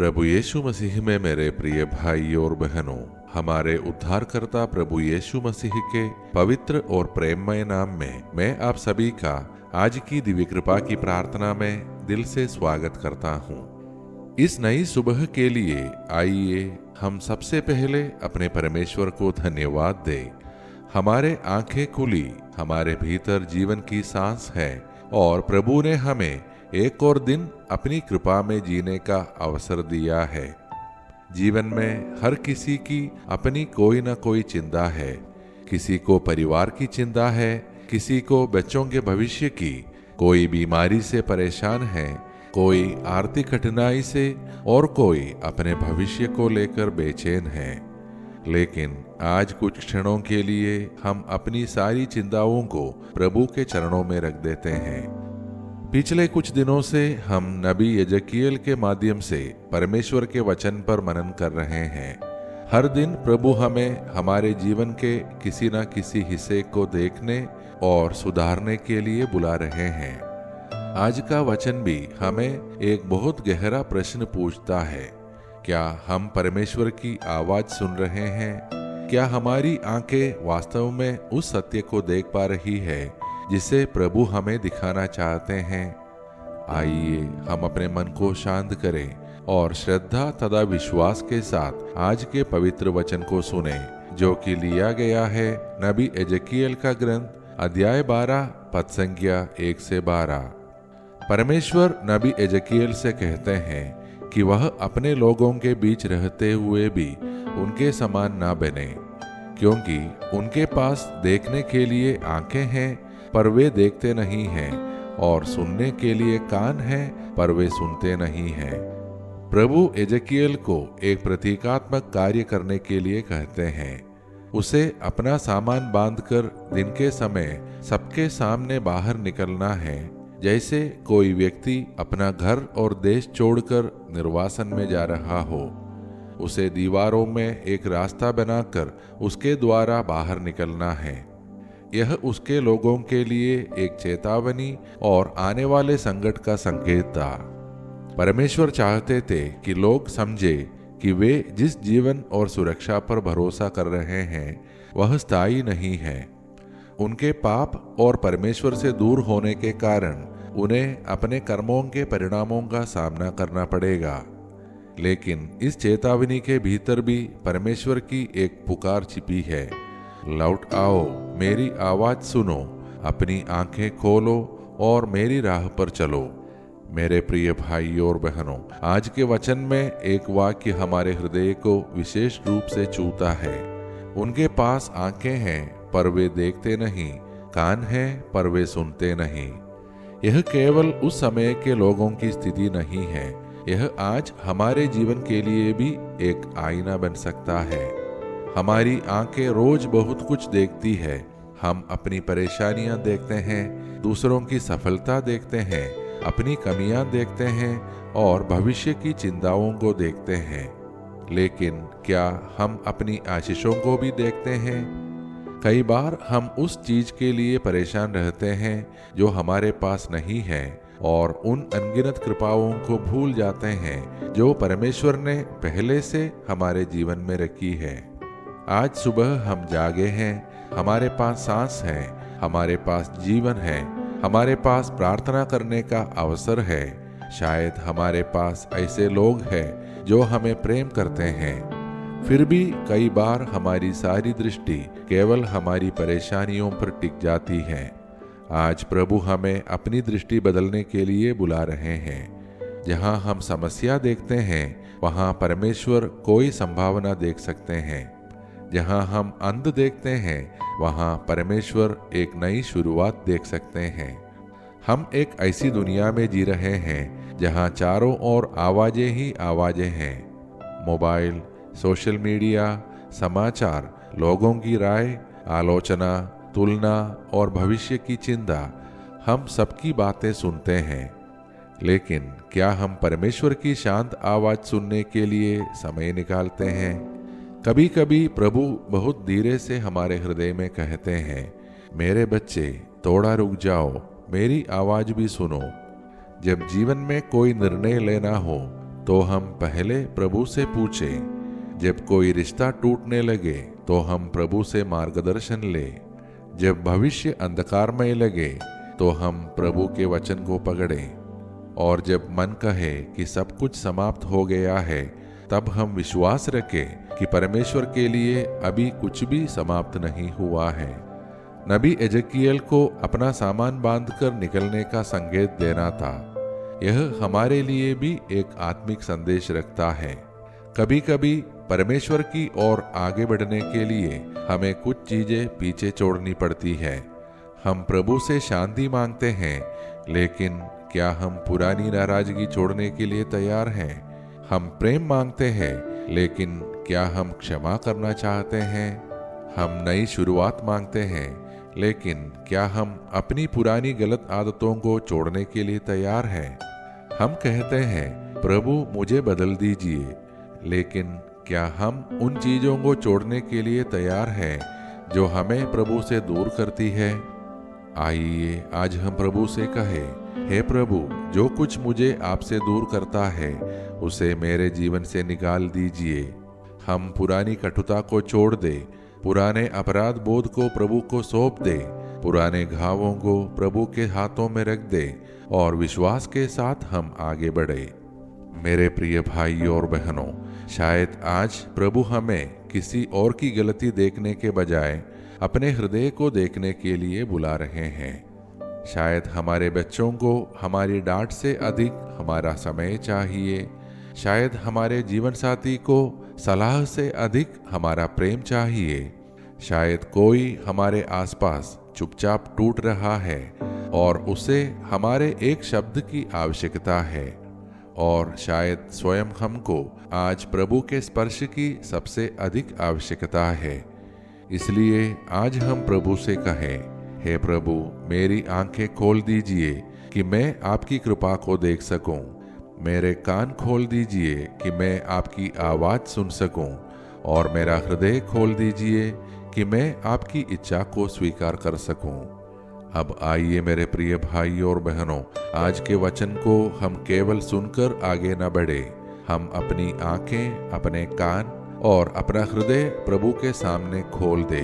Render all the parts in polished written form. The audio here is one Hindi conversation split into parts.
प्रभु यीशु मसीह में मेरे प्रिय भाई और बहनों, हमारे उद्धारकर्ता प्रभु यीशु मसीह के पवित्र और प्रेममय नाम में मैं आप सभी का आज की दिव्य कृपा की प्रार्थना में दिल से स्वागत करता हूँ। इस नई सुबह के लिए आइए हम सबसे पहले अपने परमेश्वर को धन्यवाद दें। हमारे आंखें खुली, हमारे भीतर जीवन की सांस है और प्रभु ने हमें एक और दिन अपनी कृपा में जीने का अवसर दिया है। जीवन में हर किसी की अपनी कोई न कोई चिंता है। किसी को परिवार की चिंता है, किसी को बच्चों के भविष्य की, कोई बीमारी से परेशान है, कोई आर्थिक कठिनाई से और कोई अपने भविष्य को लेकर बेचैन है। लेकिन आज कुछ क्षणों के लिए हम अपनी सारी चिंताओं को प्रभु के चरणों में रख देते हैं। पिछले कुछ दिनों से हम नबी यजकियल के माध्यम से परमेश्वर के वचन पर मनन कर रहे हैं। हर दिन प्रभु हमें हमारे जीवन के किसी न किसी हिस्से को देखने और सुधारने के लिए बुला रहे हैं। आज का वचन भी हमें एक बहुत गहरा प्रश्न पूछता है। क्या हम परमेश्वर की आवाज सुन रहे हैं? क्या हमारी आंखें वास्तव में उस सत्य को देख पा रही है जिसे प्रभु हमें दिखाना चाहते हैं? आइए हम अपने मन को शांत करें और श्रद्धा तथा विश्वास के साथ आज के पवित्र वचन को सुने, जो कि लिया गया है नबी यजकियल का ग्रंथ अध्याय 12 पद संख्या 1 से 12। परमेश्वर नबी यजकियल से कहते हैं कि वह अपने लोगों के बीच रहते हुए भी उनके समान ना बने, क्योंकि उनके पास देखने के लिए आंखें हैं पर वे देखते नहीं हैं, और सुनने के लिए कान हैं पर वे सुनते नहीं हैं। प्रभु यजकियल को एक प्रतीकात्मक कार्य करने के लिए कहते हैं। उसे अपना सामान बांधकर दिन के समय सबके सामने बाहर निकलना है, जैसे कोई व्यक्ति अपना घर और देश छोड़कर निर्वासन में जा रहा हो। उसे दीवारों में एक रास्ता बनाकर उसके द्वारा बाहर निकलना है। यह उसके लोगों के लिए एक चेतावनी और आने वाले संकट का संकेत था। परमेश्वर चाहते थे कि लोग समझे कि वे जिस जीवन और सुरक्षा पर भरोसा कर रहे हैं वह स्थायी नहीं है। उनके पाप और परमेश्वर से दूर होने के कारण उन्हें अपने कर्मों के परिणामों का सामना करना पड़ेगा। लेकिन इस चेतावनी के भीतर भी परमेश्वर की एक पुकार छिपी है। लौट आओ, मेरी आवाज सुनो, अपनी आंखें खोलो और मेरी राह पर चलो। मेरे प्रिय भाई और बहनों, आज के वचन में एक वाक्य हमारे हृदय को विशेष रूप से छूता है। उनके पास आंखें हैं पर वे देखते नहीं, कान हैं पर वे सुनते नहीं। यह केवल उस समय के लोगों की स्थिति नहीं है, यह आज हमारे जीवन के लिए भी एक आईना बन सकता है। हमारी आंखें रोज बहुत कुछ देखती है। हम अपनी परेशानियां देखते हैं, दूसरों की सफलता देखते हैं, अपनी कमियां देखते हैं और भविष्य की चिंताओं को देखते हैं। लेकिन क्या हम अपनी आशीषों को भी देखते हैं? कई बार हम उस चीज के लिए परेशान रहते हैं जो हमारे पास नहीं है और उन अनगिनत कृपाओं को भूल जाते हैं जो परमेश्वर ने पहले से हमारे जीवन में रखी है। आज सुबह हम जागे हैं, हमारे पास सांस है, हमारे पास जीवन है, हमारे पास प्रार्थना करने का अवसर है। शायद हमारे पास ऐसे लोग हैं जो हमें प्रेम करते हैं। फिर भी कई बार हमारी सारी दृष्टि केवल हमारी परेशानियों पर टिक जाती है। आज प्रभु हमें अपनी दृष्टि बदलने के लिए बुला रहे हैं। जहां हम समस्या देखते हैं वहां परमेश्वर कोई संभावना देख सकते हैं। जहां हम अंध देखते हैं वहां परमेश्वर एक नई शुरुआत देख सकते हैं। हम एक ऐसी दुनिया में जी रहे हैं जहां चारों ओर आवाजें ही आवाजें हैं। मोबाइल, सोशल मीडिया, समाचार, लोगों की राय, आलोचना, तुलना और भविष्य की चिंता, हम सबकी बातें सुनते हैं। लेकिन क्या हम परमेश्वर की शांत आवाज सुनने के लिए समय निकालते हैं? कभी कभी प्रभु बहुत धीरे से हमारे हृदय में कहते हैं, मेरे बच्चे थोड़ा रुक जाओ, मेरी आवाज भी सुनो। जब जीवन में कोई निर्णय लेना हो, तो हम पहले प्रभु से पूछें। जब कोई रिश्ता टूटने लगे तो हम प्रभु से मार्गदर्शन ले। जब भविष्य अंधकारमय लगे तो हम प्रभु के वचन को पकड़ें। और जब मन कहे कि सब कुछ समाप्त हो गया है, तब हम विश्वास रखें कि परमेश्वर के लिए अभी कुछ भी समाप्त नहीं हुआ है। नबी एजकियल को अपना सामान बांधकर निकलने का संकेत देना था। यह हमारे लिए भी एक आत्मिक संदेश रखता है। कभी कभी परमेश्वर की ओर आगे बढ़ने के लिए हमें कुछ चीजें पीछे छोड़नी पड़ती है। हम प्रभु से शांति मांगते हैं, लेकिन क्या हम पुरानी नाराजगी छोड़ने के लिए तैयार हैं? हम प्रेम मांगते हैं, लेकिन क्या हम क्षमा करना चाहते हैं? हम नई शुरुआत मांगते हैं, लेकिन क्या हम अपनी पुरानी गलत आदतों को छोड़ने के लिए तैयार हैं? हम कहते हैं, प्रभु मुझे बदल दीजिए, लेकिन क्या हम उन चीजों को छोड़ने के लिए तैयार हैं जो हमें प्रभु से दूर करती है? आइए आज हम प्रभु से कहें, हे प्रभु, जो कुछ मुझे आपसे दूर करता है उसे मेरे जीवन से निकाल दीजिए। हम पुरानी कटुता को छोड़ दे, पुराने अपराध बोध को प्रभु को सौंप दे, पुराने घावों को प्रभु के हाथों में रख दे और विश्वास के साथ हम आगे बढ़े। मेरे प्रिय भाइयों और बहनों, शायद आज प्रभु हमें किसी और की गलती देखने के बजाय अपने हृदय को देखने के लिए बुला रहे हैं। शायद हमारे बच्चों को हमारी डांट से अधिक हमारा समय चाहिए। शायद हमारे जीवन साथी को सलाह से अधिक हमारा प्रेम चाहिए। शायद कोई हमारे आसपास चुपचाप टूट रहा है और उसे हमारे एक शब्द की आवश्यकता है। और शायद स्वयं हमको आज प्रभु के स्पर्श की सबसे अधिक आवश्यकता है। इसलिए आज हम प्रभु से कहें, हे प्रभु, मेरी आंखें खोल दीजिए कि मैं आपकी कृपा को देख सकूं। मेरे कान खोल दीजिए कि मैं आपकी आवाज सुन सकूं, और मेरा हृदय खोल दीजिए कि मैं आपकी इच्छा को स्वीकार कर सकूं। अब आइए मेरे प्रिय भाइयों और बहनों, आज के वचन को हम केवल सुनकर आगे न बढ़े। हम अपनी आंखें, अपने कान और अपना हृदय प्रभु के सामने खोल दे।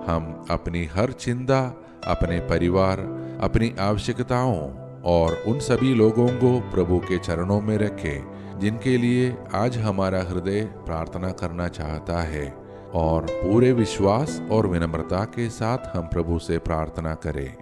हम अपनी हर चिंता, अपने परिवार, अपनी आवश्यकताओं और उन सभी लोगों को प्रभु के चरणों में रखें जिनके लिए आज हमारा हृदय प्रार्थना करना चाहता है, और पूरे विश्वास और विनम्रता के साथ हम प्रभु से प्रार्थना करें।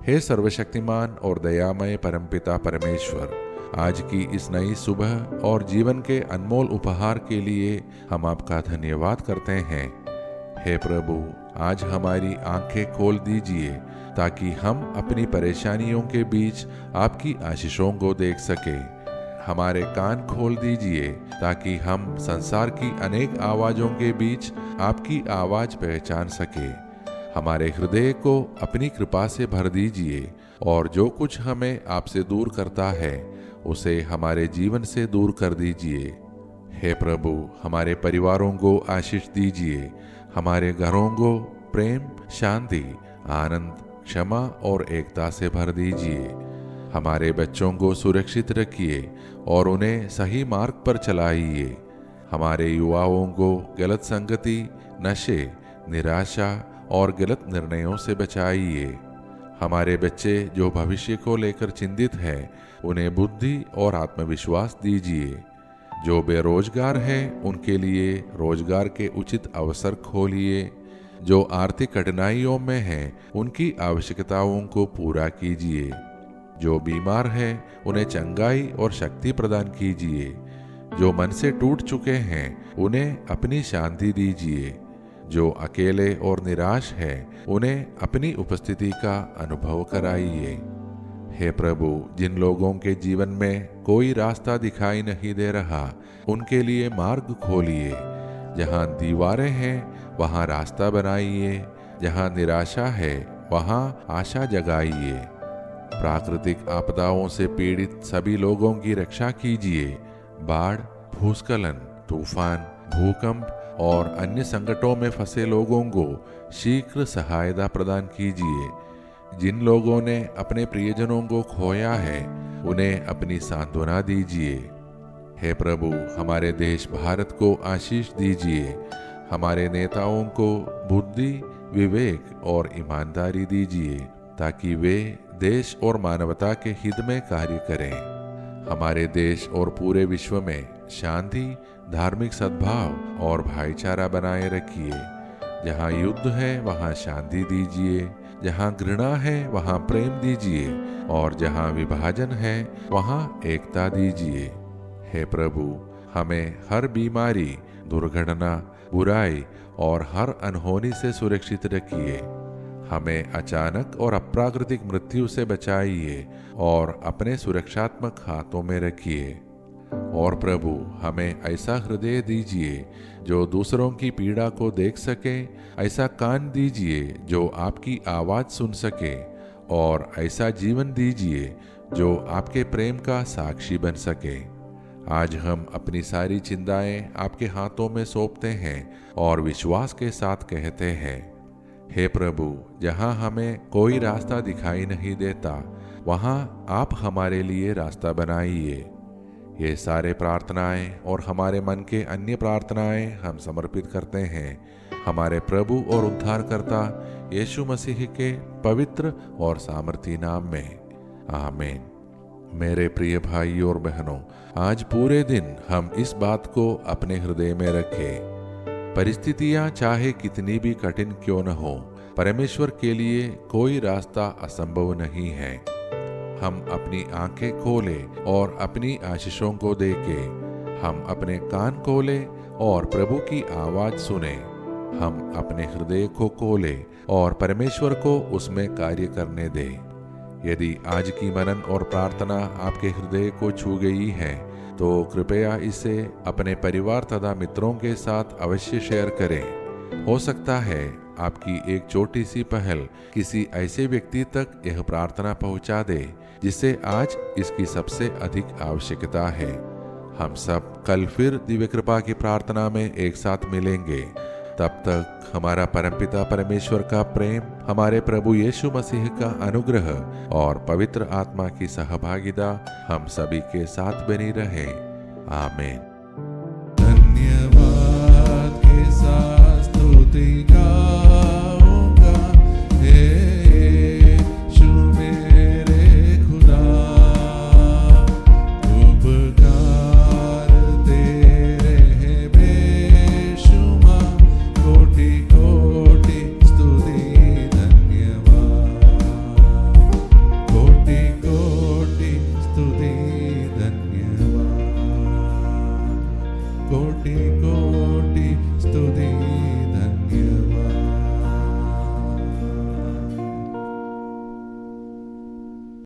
हे सर्वशक्तिमान और दयामय परमपिता परमेश्वर, आज की इस नई सुबह और जीवन के अनमोल उपहार के लिए हम आपका धन्यवाद करते हैं। हे प्रभु, आज हमारी आंखें खोल दीजिए ताकि हम अपनी परेशानियों के बीच आपकी आशीषों को देख सकें। हमारे कान खोल दीजिए ताकि हम संसार की अनेक आवाज़ों के बीच आपकी आवाज़ पहचान सके। हमारे हृदय को अपनी कृपा से भर दीजिए, और जो कुछ हमें आपसे दूर करता है उसे हमारे जीवन से दूर कर दीजिए। हे प्रभु, हमारे परिवारों को आशीष दीजिए। हमारे घरों को प्रेम, शांति, आनंद, क्षमा और एकता से भर दीजिए। हमारे बच्चों को सुरक्षित रखिए और उन्हें सही मार्ग पर चलाइए। हमारे युवाओं को गलत संगति, नशे, निराशा और गलत निर्णयों से बचाइए। हमारे बच्चे जो भविष्य को लेकर चिंतित हैं, उन्हें बुद्धि और आत्मविश्वास दीजिए। जो बेरोजगार हैं, उनके लिए रोजगार के उचित अवसर खोलिए। जो आर्थिक कठिनाइयों में हैं, उनकी आवश्यकताओं को पूरा कीजिए। जो बीमार हैं, उन्हें चंगाई और शक्ति प्रदान कीजिए। जो मन से टूट चुके हैं, उन्हें अपनी शांति दीजिए। जो अकेले और निराश हैं, उन्हें अपनी उपस्थिति का अनुभव कराइए। हे प्रभु, जिन लोगों के जीवन में कोई रास्ता दिखाई नहीं दे रहा, उनके लिए मार्ग खोलिए। जहाँ दीवारें हैं वहाँ रास्ता बनाइए, जहाँ निराशा है वहाँ आशा जगाइए। प्राकृतिक आपदाओं से पीड़ित सभी लोगों की रक्षा कीजिए। बाढ़, भूस्खलन, तूफान, भूकंप और अन्य संकटों में फंसे लोगों को शीघ्र सहायता प्रदान कीजिए। जिन लोगों ने अपने प्रियजनों को खोया है, उन्हें अपनी सांत्वना दीजिए। हे प्रभु, हमारे देश भारत को आशीष दीजिए। हमारे नेताओं को बुद्धि, विवेक और ईमानदारी दीजिए ताकि वे देश और मानवता के हित में कार्य करें। हमारे देश और पूरे विश्व में शांति, धार्मिक सद्भाव और भाईचारा बनाए रखिए। जहाँ युद्ध है वहाँ शांति दीजिए, जहाँ घृणा है वहाँ प्रेम दीजिए और जहाँ विभाजन है वहाँ एकता दीजिए। हे प्रभु, हमें हर बीमारी, दुर्घटना, बुराई और हर अनहोनी से सुरक्षित रखिए। हमें अचानक और अप्राकृतिक मृत्यु से बचाइए और अपने सुरक्षात्मक हाथों में रखिए। और प्रभु, हमें ऐसा हृदय दीजिए जो दूसरों की पीड़ा को देख सके, ऐसा कान दीजिए जो आपकी आवाज सुन सके, और ऐसा जीवन दीजिए जो आपके प्रेम का साक्षी बन सके। आज हम अपनी सारी चिंताएं आपके हाथों में सौंपते हैं और विश्वास के साथ कहते हैं, हे प्रभु, जहाँ हमें कोई रास्ता दिखाई नहीं देता वहाँ आप हमारे लिए रास्ता बनाइए। ये सारे प्रार्थनाएं और हमारे मन के अन्य प्रार्थनाएं हम समर्पित करते हैं हमारे प्रभु और उद्धारकर्ता यीशु मसीह के पवित्र और सामर्थी नाम में। आमीन। मेरे प्रिय भाई और बहनों, आज पूरे दिन हम इस बात को अपने हृदय में रखें। परिस्थितियां चाहे कितनी भी कठिन क्यों न हो, परमेश्वर के लिए कोई रास्ता असंभव नहीं है। हम अपनी आंखें खोलें और अपनी आशीषों को देखें। हम अपने कान खोलें और प्रभु की आवाज सुने। हम अपने हृदय को खोलें और परमेश्वर को उसमें कार्य करने दें। यदि आज की मनन और प्रार्थना आपके हृदय को छू गई है तो कृपया इसे अपने परिवार तथा मित्रों के साथ अवश्य शेयर करें। हो सकता है आपकी एक छोटी सी पहल किसी ऐसे व्यक्ति तक यह प्रार्थना पहुंचा दे जिसे आज इसकी सबसे अधिक आवश्यकता है। हम सब कल फिर दिव्य कृपा की प्रार्थना में एक साथ मिलेंगे। तब तक हमारा परमपिता परमेश्वर का प्रेम, हमारे प्रभु यीशु मसीह का अनुग्रह और पवित्र आत्मा की सहभागिता हम सभी के साथ बनी रहे। आमीन।